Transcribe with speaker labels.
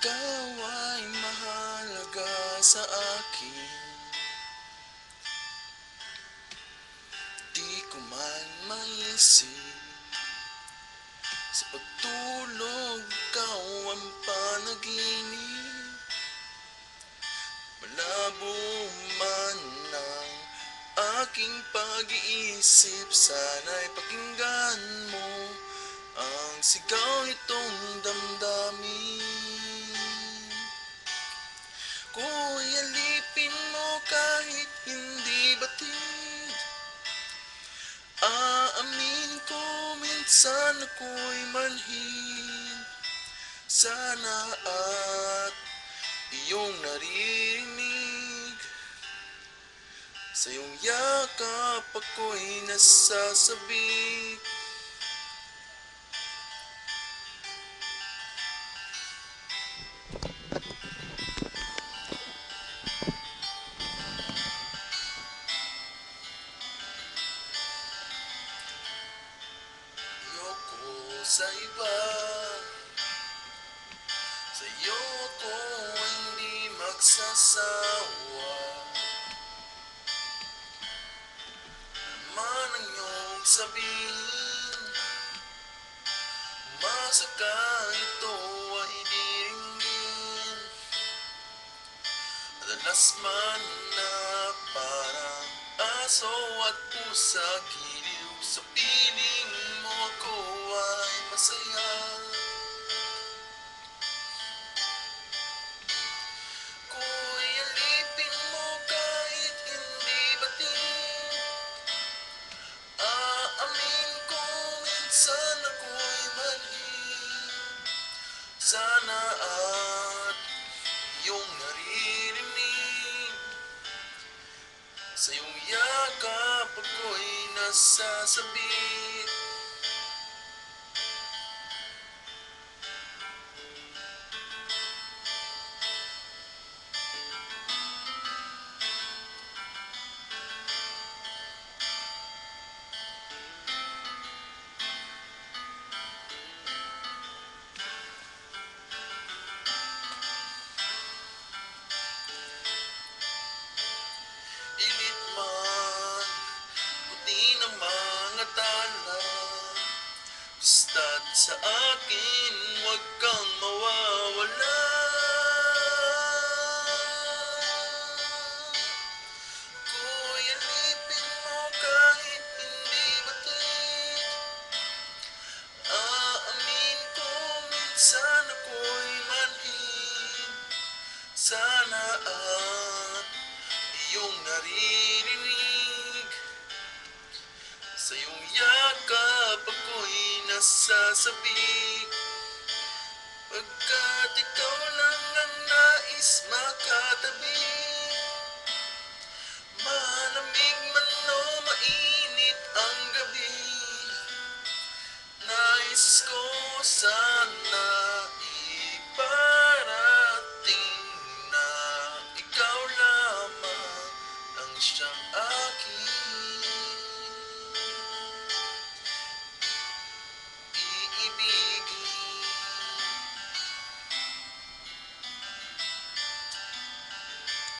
Speaker 1: ikaw ay mahalaga sa akin. Di ko man maisip sa pagtulog, ikaw ang panaginip. Malabo man ang aking pag-iisip, sana'y pakinggan mo ang sigaw nitong damdamin. Ko'y alipin mo kahit hindi batid. Aamin ko minsan ako'y manhid. Sana at iyong naririnig. Sa iyong yakap ako'y nasasabik. Sa iba, sa'yo ako hindi magsasawa. Man ang iyong sabihin, masaka ito ay diringgin. Madalas man na parang aso at pusa, giliw sa piling mo ako ay masaya. Ko'y alipin mo kahit hindi batid. Aamin ko minsan ako'y manhid. Sana at iyong naririnig. Sa iyong yakap ako'y nasasabik. Init man, puti ng mga tala, basta't sa akin huwag kang mawawala. Ko'y alipin mo kahit hindi batid. Aamin ko minsan ako'y manhid. Sana at iyong naririnig. Sa iyong yakap ako'y nasasabik. Pagkat ikaw lang ang nais makatabi. Malamig man o mainit ang gabi, nais ko sana